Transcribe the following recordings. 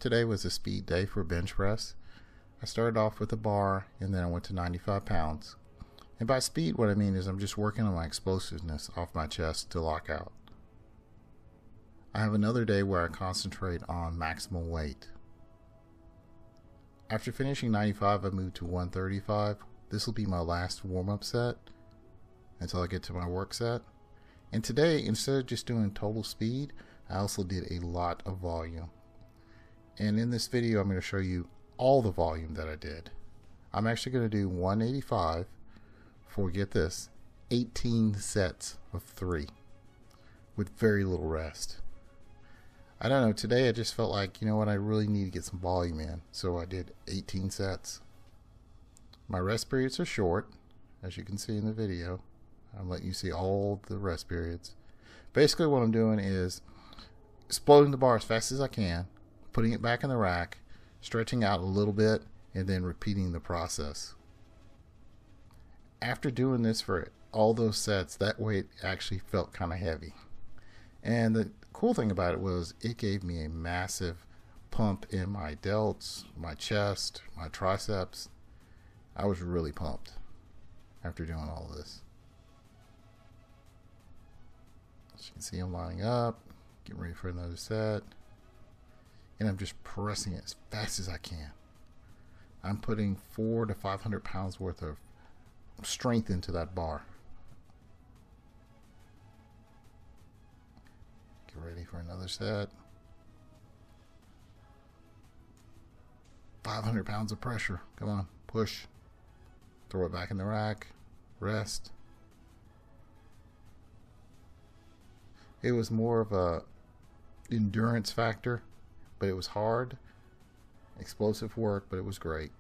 Today was a speed day for bench press. I started off with a bar and then I went to 95 pounds. And by speed, what I mean is I'm just working on my explosiveness off my chest to lock out. I have another day where I concentrate on maximal weight. After finishing 95, I moved to 135. This will be my last warm-up set until I get to my work set. And today, instead of just doing total speed, I also did a lot of volume. And in this video, I'm going to show you all the volume that I did. I'm actually going to do 185 for, get this, 18 sets of 3 with very little rest. I don't know, today I just felt like, you know what, I really need to get some volume in. So I did 18 sets. My rest periods are short, as you can see in the video. I'm letting you see all the rest periods. Basically what I'm doing is exploding the bar as fast as I can, putting it back in the rack, stretching out a little bit, and then repeating the process. After doing this for all those sets, that weight actually felt kind of heavy. And the cool thing about it was it gave me a massive pump in my delts, my chest, my triceps. I was really pumped after doing all of this. As you can see, I'm lining up, getting ready for another set. And I'm just pressing it as fast as I can. I'm putting 400 to 500 pounds worth of strength into that bar. Get ready for another set. 500 pounds of pressure. Come on, push. Throw it back in the rack. Rest. It was more of a endurance factor. But it was hard, explosive work, but it was great.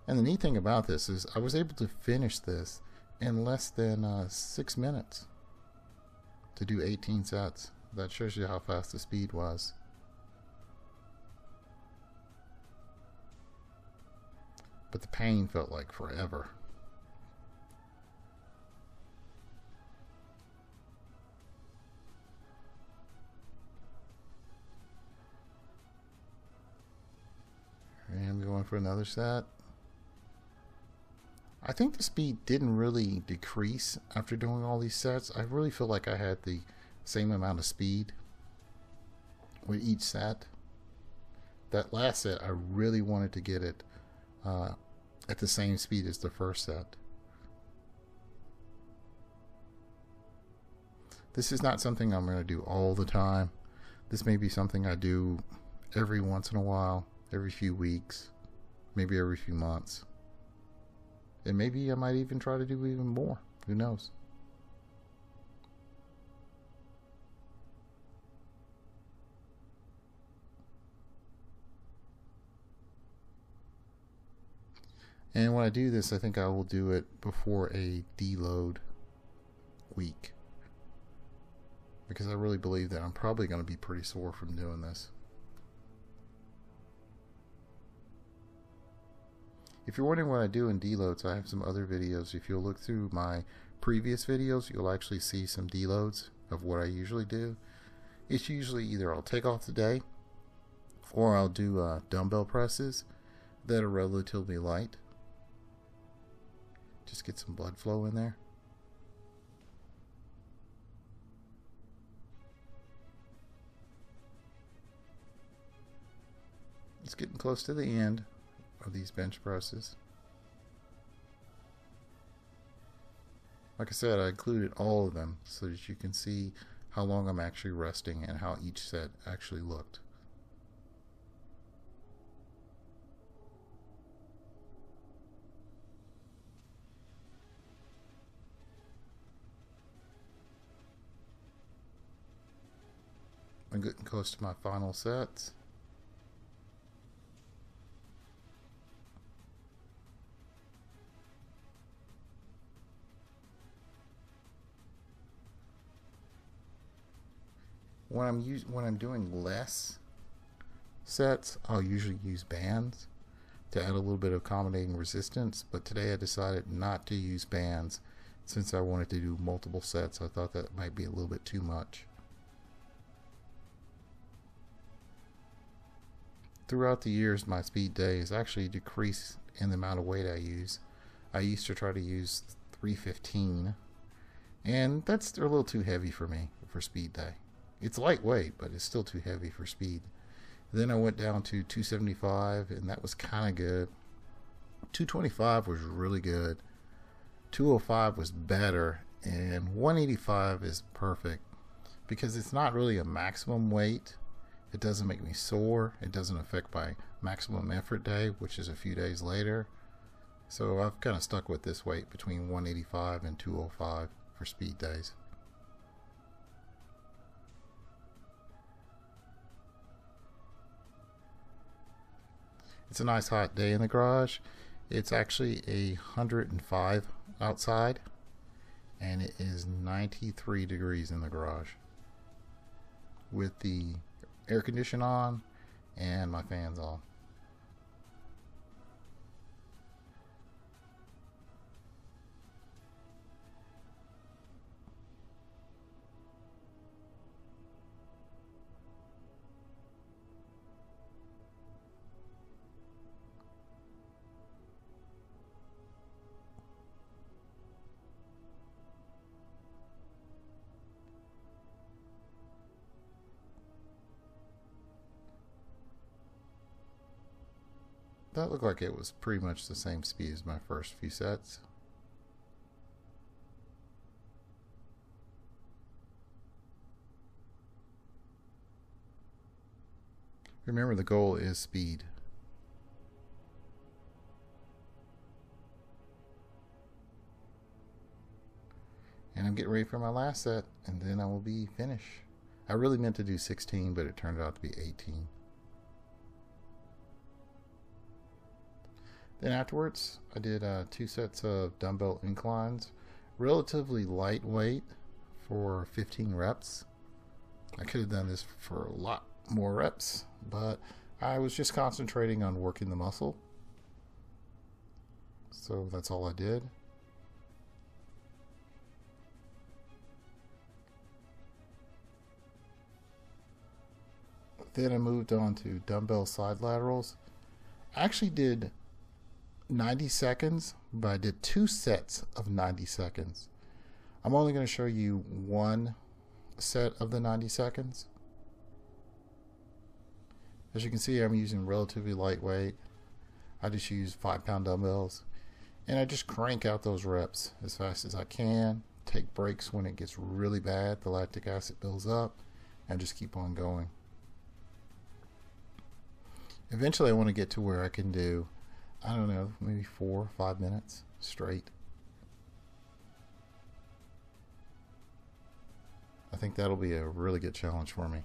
And the neat thing about this is I was able to finish this in less than 6 minutes to do 18 sets. That shows you how fast the speed was. But the pain felt like forever. And I'm going for another set. I think the speed didn't really decrease after doing all these sets. I really feel like I had the same amount of speed with each set. That last set, I really wanted to get it at the same speed as the first set. This is not something I'm going to do all the time. This may be something I do every once in a while. Every few weeks, maybe every few months. And maybe I might even try to do even more. Who knows? And when I do this, I think I will do it before a deload week. Because I really believe that I'm probably going to be pretty sore from doing this. If you're wondering what I do in deloads, I have some other videos. If you'll look through my previous videos, you'll actually see some deloads of what I usually do. It's usually either I'll take off the day or I'll do dumbbell presses that are relatively light. Just get some blood flow in there. It's getting close to the end of these bench presses. Like I said, I included all of them so that you can see how long I'm actually resting and how each set actually looked. I'm getting close to my final sets. When I'm doing less sets, I'll usually use bands to add a little bit of accommodating resistance, but today I decided not to use bands since I wanted to do multiple sets. I thought that might be a little bit too much. Throughout the years, my speed days actually decreased in the amount of weight I use. I used to try to use 315, and that's a little too heavy for me for speed day. It's lightweight, but it's still too heavy for speed. Then I went down to 275, and that was kind of good. 225 was really good. 205 was better, and 185 is perfect because it's not really a maximum weight. It doesn't make me sore. It doesn't affect my maximum effort day, which is a few days later. So I've kind of stuck with this weight between 185 and 205 for speed days. It's a nice hot day in the garage. It's actually 105 outside, and it is 93 degrees in the garage with the air condition on and my fans on. That looked like it was pretty much the same speed as my first few sets. Remember, the goal is speed. And I'm getting ready for my last set, and then I will be finished. I really meant to do 16, but it turned out to be 18. Then afterwards, I did 2 sets of dumbbell inclines, relatively lightweight for 15 reps. I could have done this for a lot more reps, but I was just concentrating on working the muscle. So that's all I did. Then I moved on to dumbbell side laterals. I actually did 90 seconds, but I did 2 sets of 90 seconds. I'm only going to show you one set of the 90 seconds. As you can see, I'm using relatively lightweight. I just use 5-pound dumbbells, and I just crank out those reps as fast as I can. Take breaks when it gets really bad, the lactic acid builds up, and just keep on going. Eventually I want to get to where I can do, I don't know, maybe 4 or 5 minutes straight. I think that'll be a really good challenge for me.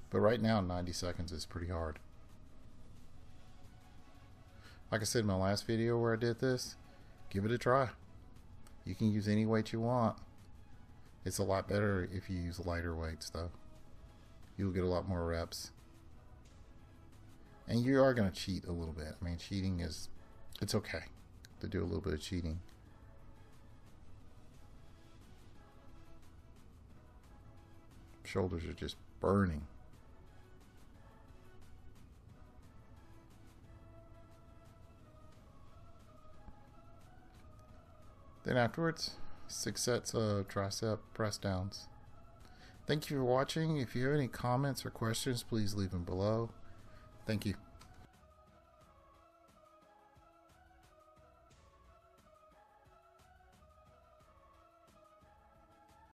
But right now, 90 seconds is pretty hard. Like I said in my last video where I did this, give it a try. You can use any weight you want. It's a lot better if you use lighter weights though. You'll get a lot more reps. And you are going to cheat a little bit. I mean, cheating is, it's okay to do a little bit of cheating. Shoulders are just burning. Then afterwards, 6 sets of tricep press downs. Thank you for watching. If you have any comments or questions, please leave them below. Thank you.